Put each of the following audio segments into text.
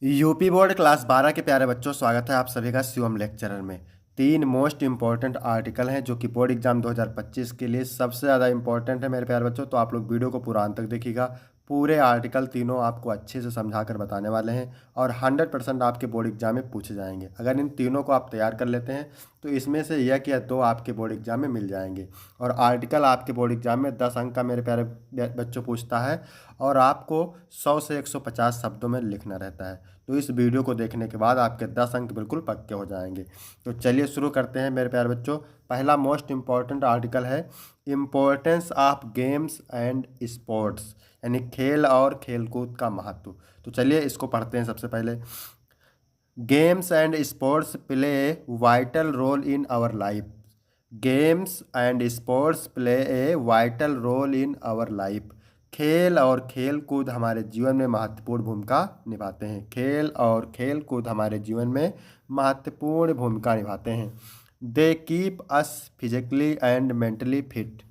UP board class 12 के प्यारे बच्चों, स्वागत है आप सभी का शिवम लेक्चरर में। तीन मोस्ट इंपॉर्टेंट आर्टिकल हैं जो कि बोर्ड एग्जाम 2025 के लिए सबसे ज़्यादा इंपॉर्टेंट है मेरे प्यारे बच्चों। तो आप लोग वीडियो को पूरा अंत तक देखिएगा। पूरे आर्टिकल तीनों आपको अच्छे से समझा कर बताने वाले हैं और 100% आपके बोर्ड एग्जाम में पूछे जाएंगे। अगर इन तीनों को आप तैयार कर लेते हैं तो इसमें से एक या दो आपके बोर्ड एग्जाम में मिल जाएंगे। और आर्टिकल आपके बोर्ड एग्जाम में 10 अंक का मेरे प्यारे बच्चों पूछता है और आपको 100 से 150 शब्दों में लिखना रहता है। तो इस वीडियो को देखने के बाद आपके 10 अंक बिल्कुल पक्के हो जाएंगे। तो चलिए शुरू करते हैं मेरे प्यारे बच्चों। पहला मोस्ट इम्पॉर्टेंट आर्टिकल है importance of games and sports, यानी खेल और खेलकूद का महत्व। तो चलिए इसको पढ़ते हैं। सबसे पहले, games and sports play a vital role in our life. Games and sports play a vital role in our life. खेल और खेल कूद हमारे जीवन में महत्वपूर्ण भूमिका निभाते हैं। खेल और खेल कूद हमारे जीवन में महत्वपूर्ण भूमिका निभाते हैं। They keep us physically and mentally fit,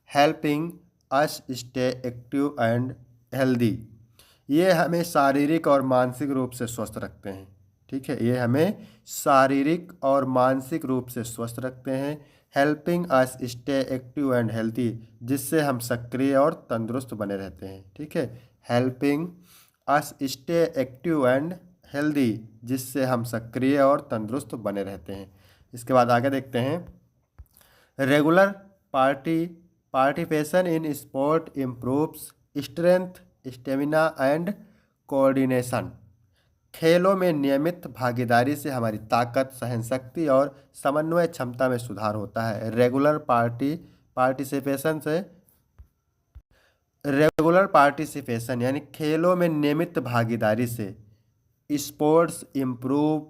helping us stay active and healthy. ये हमें शारीरिक और मानसिक रूप से स्वस्थ रखते हैं। ठीक है, ये हमें शारीरिक और मानसिक रूप से स्वस्थ रखते हैं। Helping us stay active and healthy, जिससे हम सक्रिय और तंदुरुस्त बने रहते हैं। ठीक है, helping us stay active and healthy, जिससे हम सक्रिय और तंदुरुस्त बने रहते हैं। इसके बाद आगे देखते हैं, regular participation in sport improves strength, stamina and coordination. खेलों में नियमित भागीदारी से हमारी ताकत, सहनशक्ति और समन्वय क्षमता में सुधार होता है। रेगुलर पार्टिसिपेशन यानी खेलों में नियमित भागीदारी से स्पोर्ट्स इम्प्रूव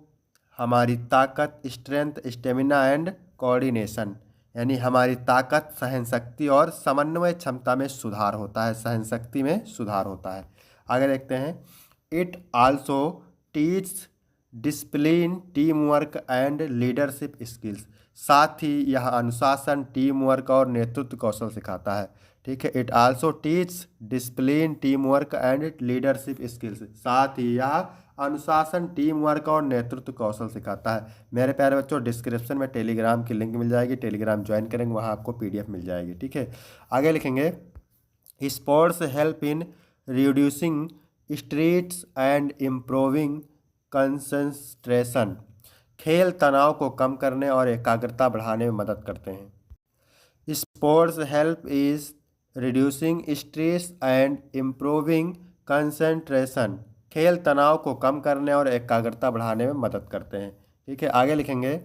हमारी ताकत, स्ट्रेंथ, स्टेमिना एंड कोऑर्डिनेशन, यानी हमारी ताकत, सहनशक्ति और समन्वय क्षमता में सुधार होता है। सहनशक्ति में सुधार होता है। आगे देखते हैं, it also teach discipline, team work and leadership skills. साथ ही यह अनुशासन, टीम वर्क और नेतृत्व कौशल सिखाता है। ठीक है, it also teach discipline, team work and leadership skills. साथ ही यह अनुशासन, टीम वर्क और नेतृत्व कौशल सिखाता है। मेरे प्यारे बच्चों, डिस्क्रिप्शन में टेलीग्राम की लिंक मिल जाएगी, टेलीग्राम ज्वाइन करेंगे, वहाँ आपको पीडीएफ मिल जाएगी। ठीक है, आगे लिखेंगे, sports help in reducing stress and improving concentration. खेल तनाव को कम करने और एकाग्रता बढ़ाने में मदद करते हैं। Sports help is reducing stress and improving concentration. खेल तनाव को कम करने और एकाग्रता बढ़ाने में मदद करते हैं। ठीक है, आगे लिखेंगे,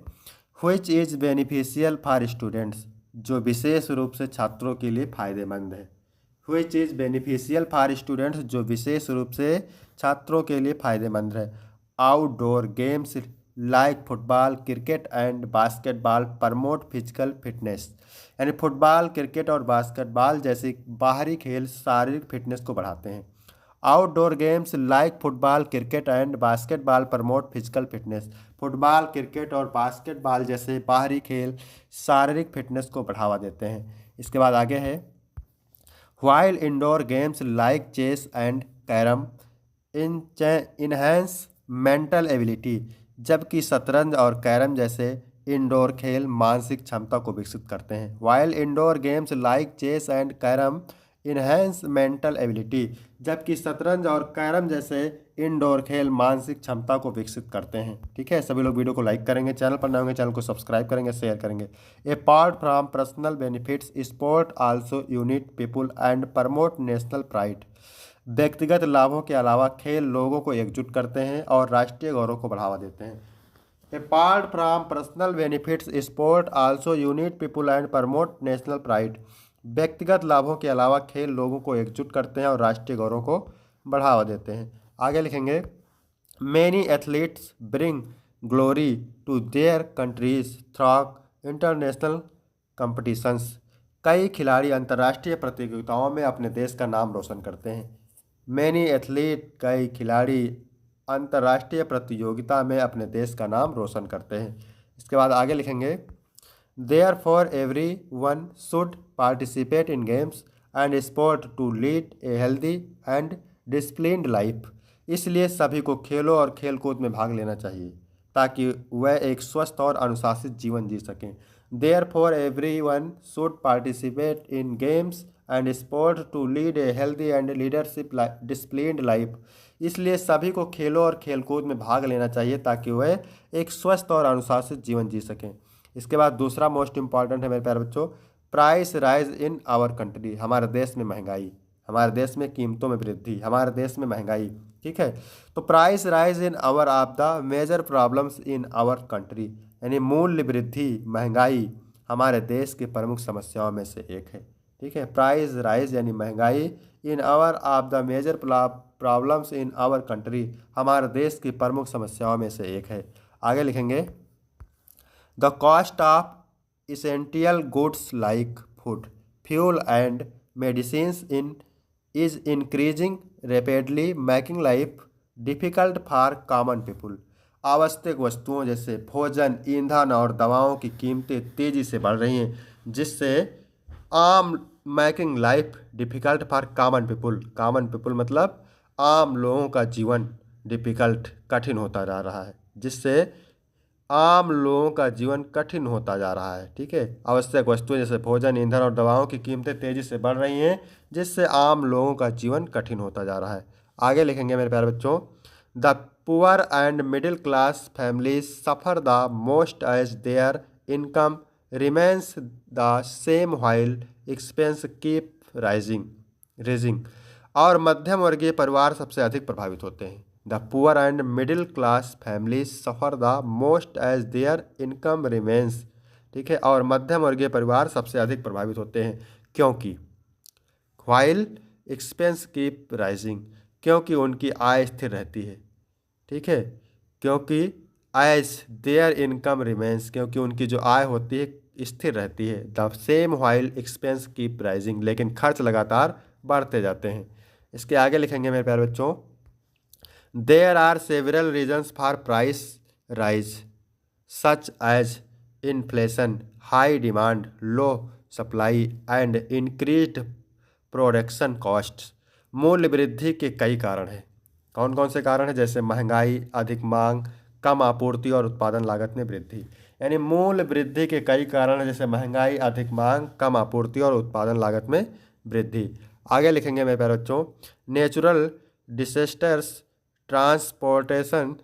which is beneficial for students, जो विशेष रूप से छात्रों के लिए फायदेमंद है। Which is beneficial for students, जो विशेष रूप से छात्रों के लिए फायदेमंद है। Outdoor games like football, cricket and basketball promote physical fitness, यानी फुटबॉल, क्रिकेट और बास्केटबॉल जैसे बाहरी खेल शारीरिक फिटनेस को बढ़ाते हैं। Outdoor games like football, cricket and basketball promote physical fitness. Football, cricket और बास्केटबॉल जैसे बाहरी खेल शारीरिक फिटनेस को बढ़ावा देते हैं। इसके बाद आगे है, while indoor games like chess and carom enhance mental ability, जबकि शतरंज और कैरम जैसे इंडोर खेल मानसिक क्षमता को विकसित करते हैं। while indoor games like chess and carom enhance mental ability, जबकि शतरंज और कैरम जैसे इंडोर खेल मानसिक क्षमता को विकसित करते हैं। ठीक है, सभी लोग वीडियो को लाइक करेंगे, चैनल पर नए होंगे चैनल को सब्सक्राइब करेंगे, शेयर करेंगे। Apart from personal benefits, sport also unit people and promote national pride. व्यक्तिगत लाभों के अलावा खेल लोगों को एकजुट करते हैं और राष्ट्रीय गौरव को बढ़ावा देते हैं। Apart from personal benefits, sport also unit people and promote national pride. व्यक्तिगत लाभों के अलावा खेल लोगों को एकजुट करते हैं और राष्ट्रीय गौरव को बढ़ावा देते हैं। आगे लिखेंगे, many athletes bring glory to their countries through international competitions. कई खिलाड़ी अंतर्राष्ट्रीय प्रतियोगिताओं में अपने देश का नाम रोशन करते हैं। मैनी एथलीट, कई खिलाड़ी अंतर्राष्ट्रीय प्रतियोगिता में अपने देश का नाम रोशन करते हैं। इसके बाद आगे लिखेंगे, Therefore, everyone should participate in games and sport to lead a healthy and disciplined life. इसलिए सभी को खेलों और खेलकूद में भाग लेना चाहिए ताकि वह एक स्वस्थ और अनुशासित जीवन जी सकें। Therefore everyone should participate in games and sport to lead a healthy and leadership disciplined life. इसलिए सभी को खेलों और खेलकूद में भाग लेना चाहिए ताकि वह एक स्वस्थ और अनुशासित जीवन जी सकें। इसके बाद दूसरा मोस्ट इंपॉर्टेंट है मेरे प्यारे बच्चों, price rise in our country. हमारे देश में महंगाई, हमारे देश में कीमतों में वृद्धि, हमारे देश में महंगाई। ठीक है, तो price rise in our of the major problems in our country, यानी मूल्य वृद्धि, महंगाई हमारे देश की प्रमुख समस्याओं में से एक है। ठीक है, प्राइस राइज यानी महंगाई, in our of the major problems in our country हमारे देश की प्रमुख समस्याओं में से एक है। आगे लिखेंगे, the cost of essential goods like food, fuel and medicines is increasing rapidly, making life difficult for common people। आवश्यक वस्तुओं जैसे भोजन, ईंधन और दवाओं की कीमतें तेजी से बढ़ रही हैं, जिससे आम making life difficult for common people, common people मतलब आम लोगों का जीवन डिफ़िकल्ट कठिन होता जा रहा है, जिससे आम लोगों का जीवन कठिन होता जा रहा है। ठीक है, आवश्यक वस्तुएं जैसे भोजन, ईंधन और दवाओं की कीमतें तेजी से बढ़ रही हैं, जिससे आम लोगों का जीवन कठिन होता जा रहा है। आगे लिखेंगे मेरे प्यारे बच्चों, the poor and middle class families suffer the most as their income remains the same while expense keep rising. और मध्यम वर्गीय परिवार सबसे अधिक प्रभावित होते हैं। The poor and middle class families suffer the most as their income remains. ठीक है, और मध्यम वर्गीय परिवार सबसे अधिक प्रभावित होते हैं क्योंकि व्हाइल एक्सपेंस कीप राइजिंग, क्योंकि उनकी आय स्थिर रहती है। ठीक है, क्योंकि एज देयर इनकम रिमेन्स, क्योंकि उनकी जो आय होती है स्थिर रहती है। The same while expense keep rising, लेकिन खर्च लगातार बढ़ते जाते हैं। इसके आगे लिखेंगे मेरे प्यारे बच्चों, There are several reasons for price rise, such as inflation, high demand, low supply, and increased production costs। मूल्य वृद्धि के कई कारण हैं। कौन कौन से कारण हैं? जैसे महंगाई, अधिक मांग, कम आपूर्ति और उत्पादन लागत में वृद्धि। यानी मूल्य वृद्धि के कई कारण हैं, जैसे महंगाई, अधिक मांग, कम आपूर्ति और उत्पादन लागत में वृद्धि। आगे लिखेंगे मेरे प्यारे बच्चों, natural disasters, transportation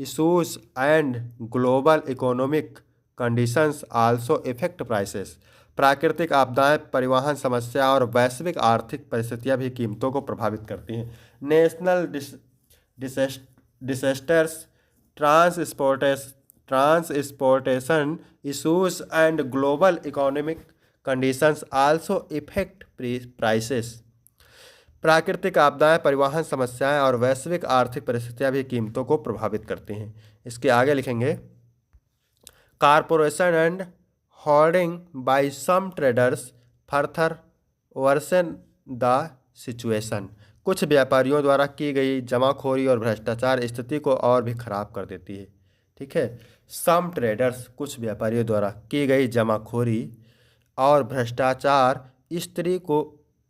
issues and global economic conditions also affect prices. प्राकृतिक आपदाएं, परिवहन समस्या और वैश्विक आर्थिक परिस्थितियां भी कीमतों को प्रभावित करती हैं। National disasters, transportation issues and global economic conditions also affect prices. प्राकृतिक आपदाएं, परिवहन समस्याएं और वैश्विक आर्थिक परिस्थितियां भी कीमतों को प्रभावित करती हैं। इसके आगे लिखेंगे, corporation and hoarding by some traders further worsen the situation. कुछ व्यापारियों द्वारा की गई जमाखोरी और भ्रष्टाचार स्थिति को और भी खराब कर देती है। ठीक है, सम ट्रेडर्स, कुछ व्यापारियों द्वारा की गई जमाखोरी और भ्रष्टाचार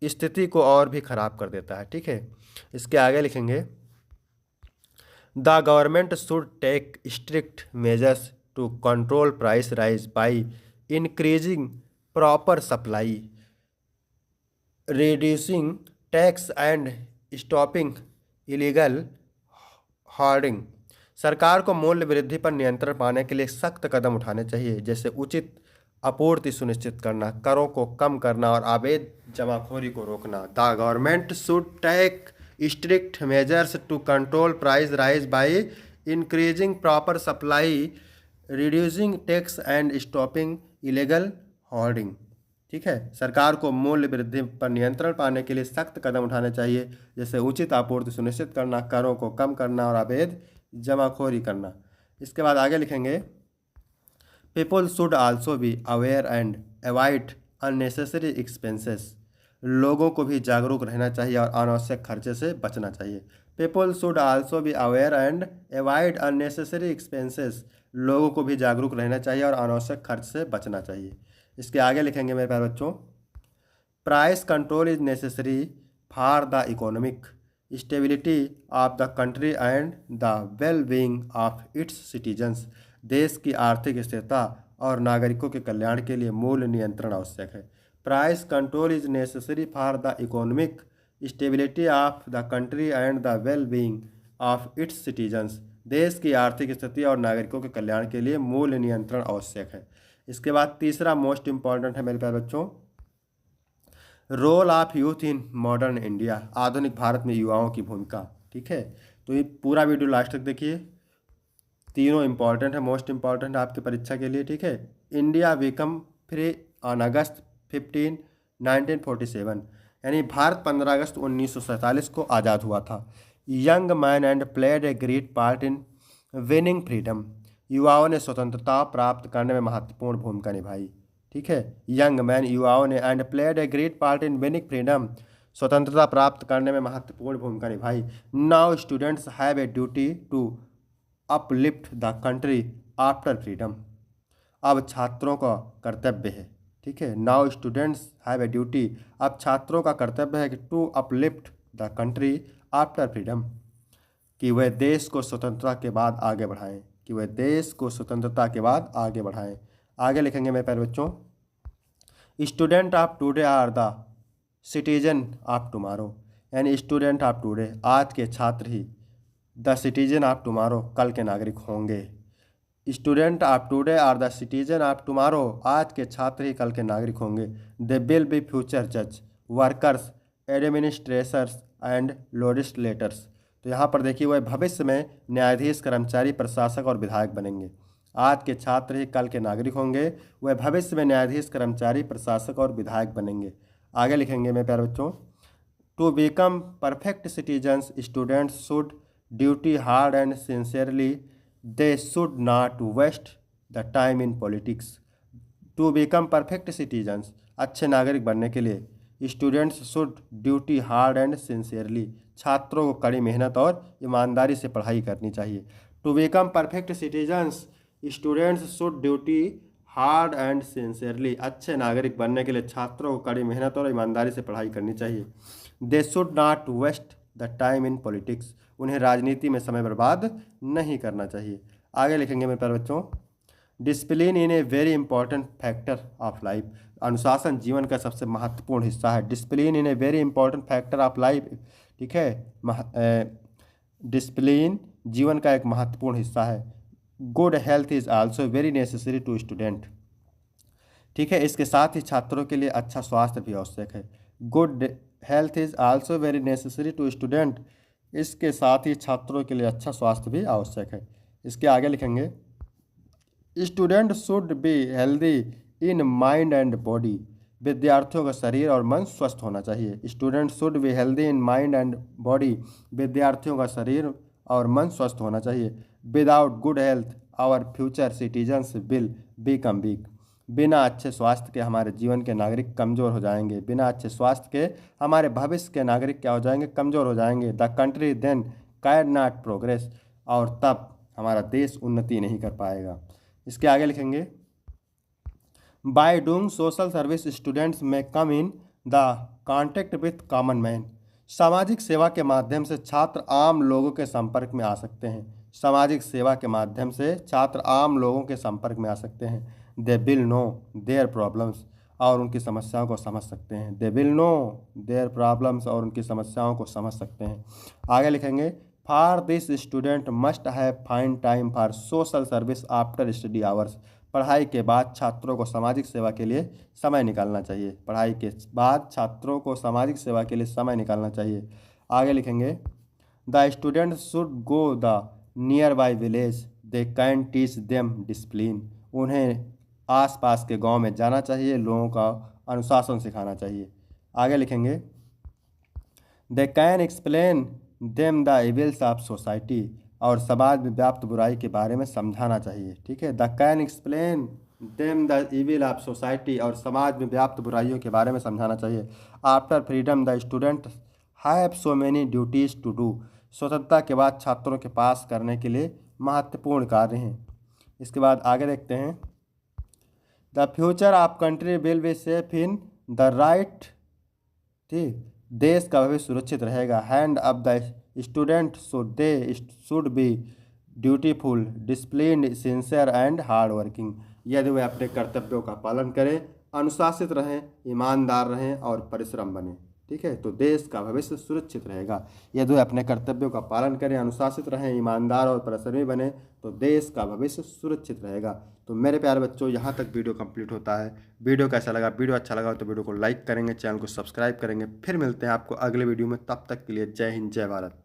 स्थिति को और भी खराब कर देता है। ठीक है, इसके आगे लिखेंगे, the government should take strict measures to control price rise by increasing proper supply, reducing tax and stopping illegal hoarding. सरकार को मूल्य वृद्धि पर नियंत्रण पाने के लिए सख्त कदम उठाने चाहिए, जैसे उचित आपूर्ति सुनिश्चित करना, करों को कम करना और अवैध जमाखोरी को रोकना। The government should take strict measures to control price rise by increasing proper supply, reducing tax and stopping illegal hoarding. ठीक है, सरकार को मूल्य वृद्धि पर नियंत्रण पाने के लिए सख्त कदम उठाने चाहिए, जैसे उचित आपूर्ति सुनिश्चित करना, करों को कम करना और अवैध जमाखोरी करना। इसके बाद आगे लिखेंगे, people should also be aware and avoid unnecessary expenses. लोगों को भी जागरूक रहना चाहिए और अनावश्यक खर्चे से बचना चाहिए। People should also be aware and avoid unnecessary expenses. लोगों को भी जागरूक रहना चाहिए और अनावश्यक खर्च से बचना चाहिए। इसके आगे लिखेंगे मेरे प्यारे बच्चों, price control is necessary for the economic stability of the country and the well being of its citizens. देश की आर्थिक स्थिरता और नागरिकों के कल्याण के लिए मूल्य नियंत्रण आवश्यक है। Price control is necessary for the economic stability of the country and the well being of its citizens. देश की आर्थिक स्थिति और नागरिकों के कल्याण के लिए मूल्य नियंत्रण आवश्यक है। इसके बाद तीसरा मोस्ट इंपॉर्टेंट है मेरे प्यारे बच्चों, role of youth in modern India. आधुनिक भारत में युवाओं की भूमिका। ठीक है, तो ये पूरा वीडियो लास्ट तक देखिए, तीनों इंपॉर्टेंट है, मोस्ट इंपॉर्टेंट आपकी परीक्षा के लिए। ठीक है, India become free on August 15 1947, यानी भारत 15 अगस्त 1947 को आज़ाद हुआ था। Young man and played a great part in winning freedom. युवाओं ने स्वतंत्रता प्राप्त करने में महत्वपूर्ण भूमिका निभाई। ठीक है, यंग मैन युवाओं ने and played a great part in winning freedom, स्वतंत्रता प्राप्त करने में महत्वपूर्ण भूमिका निभाई। Now students have a duty to uplift the country after freedom. अब छात्रों का कर्तव्य है। ठीक है, now students have a duty, अब छात्रों का कर्तव्य है कि to uplift the country after freedom, कि वह देश को स्वतंत्रता के बाद आगे बढ़ाएं, कि वह देश को स्वतंत्रता के बाद आगे बढ़ाएं। आगे लिखेंगे मेरे प्यारे बच्चों, student of today are the citizen of tomorrow, यानी स्टूडेंट ऑफ टुडे, आज के छात्र ही द सिटीजन ऑफ टुमारो, कल के नागरिक होंगे। Student of today are the citizen of tomorrow, आज के छात्र ही कल के नागरिक होंगे। दे विल बी फ्यूचर जज, वर्कर्स, एडमिनिस्ट्रेटर्स एंड लेजिस्लेटर्स। तो यहाँ पर देखिए, वह भविष्य में न्यायाधीश, कर्मचारी, प्रशासक और विधायक बनेंगे। आज के छात्र ही कल के नागरिक होंगे, वह भविष्य में न्यायाधीश, कर्मचारी, प्रशासक और विधायक बनेंगे। आगे लिखेंगे मेरे प्यारे बच्चों, to become perfect citizens students should duty hard and sincerely, they should not waste the time in politics. To become perfect citizens, अच्छे नागरिक बनने के लिए students should duty hard and sincerely, छात्रों को कड़ी मेहनत और ईमानदारी से पढ़ाई करनी चाहिए। To become perfect citizens students should duty hard and sincerely, अच्छे नागरिक बनने के लिए छात्रों को कड़ी मेहनत और ईमानदारी से पढ़ाई करनी चाहिए। They should not waste the time in politics, उन्हें राजनीति में समय बर्बाद नहीं करना चाहिए। आगे लिखेंगे मेरे प्यारे बच्चों, discipline in a very important factor of life, अनुशासन जीवन का सबसे महत्वपूर्ण हिस्सा है। Discipline in a very important factor of life. ठीक है, डिसिप्लिन जीवन का एक महत्वपूर्ण हिस्सा है। Good health is also very necessary to student. ठीक है, इसके साथ ही छात्रों के लिए अच्छा स्वास्थ्य भी आवश्यक है। Good health is also very necessary to student, इसके साथ ही छात्रों के लिए अच्छा स्वास्थ्य भी आवश्यक है। इसके आगे लिखेंगे, student should be healthy in mind and body, विद्यार्थियों का शरीर और मन स्वस्थ होना चाहिए। Student should be healthy in mind and body, विद्यार्थियों का शरीर और मन स्वस्थ होना चाहिए। Without good health our future citizens will become weak, बिना अच्छे स्वास्थ्य के हमारे जीवन के नागरिक कमज़ोर हो जाएंगे। बिना अच्छे स्वास्थ्य के हमारे भविष्य के नागरिक क्या हो जाएंगे? कमज़ोर हो जाएंगे। The country then can not progress, और तब हमारा देश उन्नति नहीं कर पाएगा। इसके आगे लिखेंगे, by doing social service students में come in the contact with common man, सामाजिक सेवा के माध्यम से छात्र आम लोगों के संपर्क में आ सकते हैं। सामाजिक सेवा के माध्यम से छात्र आम लोगों के संपर्क में आ सकते हैं। They will know their problems, और उनकी समस्याओं को समझ सकते हैं। They will know their problems, और उनकी समस्याओं को समझ सकते हैं। आगे लिखेंगे, for this student must have find time for social service after study hours, पढ़ाई के बाद छात्रों को सामाजिक सेवा के लिए समय निकालना चाहिए। पढ़ाई के बाद छात्रों को सामाजिक सेवा के लिए समय निकालना चाहिए। आगे लिखेंगे, the student should go the near by village, they can teach them discipline, उन्हें आसपास के गांव में जाना चाहिए, लोगों का अनुशासन सिखाना चाहिए। आगे लिखेंगे, they can explain them the evils of society, और समाज में व्याप्त बुराई के बारे में समझाना चाहिए। ठीक है, the can explain them the evil of society, और समाज में व्याप्त बुराइयों के बारे में समझाना चाहिए। After freedom the student have so many duties to do, स्वतंत्रता के बाद छात्रों के पास करने के लिए महत्वपूर्ण कार्य हैं। इसके बाद आगे देखते हैं, the future of country will be safe in the right, ठीक, देश का भविष्य सुरक्षित रहेगा। Hand of the student should B dutiful, disciplined, sincere and hard working. यदि वे अपने कर्तव्यों का पालन करें, अनुशासित रहें, ईमानदार रहें और परिश्रम बने। ठीक है, तो देश का भविष्य सुरक्षित रहेगा। यदि वे अपने कर्तव्यों का पालन करें, अनुशासित रहें, ईमानदार और परिश्रमी बने, तो देश का भविष्य सुरक्षित रहेगा। तो मेरे प्यारे बच्चों, यहाँ तक वीडियो कंप्लीट होता है। वीडियो कैसा लगा? वीडियो अच्छा लगा तो वीडियो को लाइक करेंगे, चैनल को सब्सक्राइब करेंगे। फिर मिलते हैं आपको अगले वीडियो में, तब तक के लिए जय हिंद, जय भारत।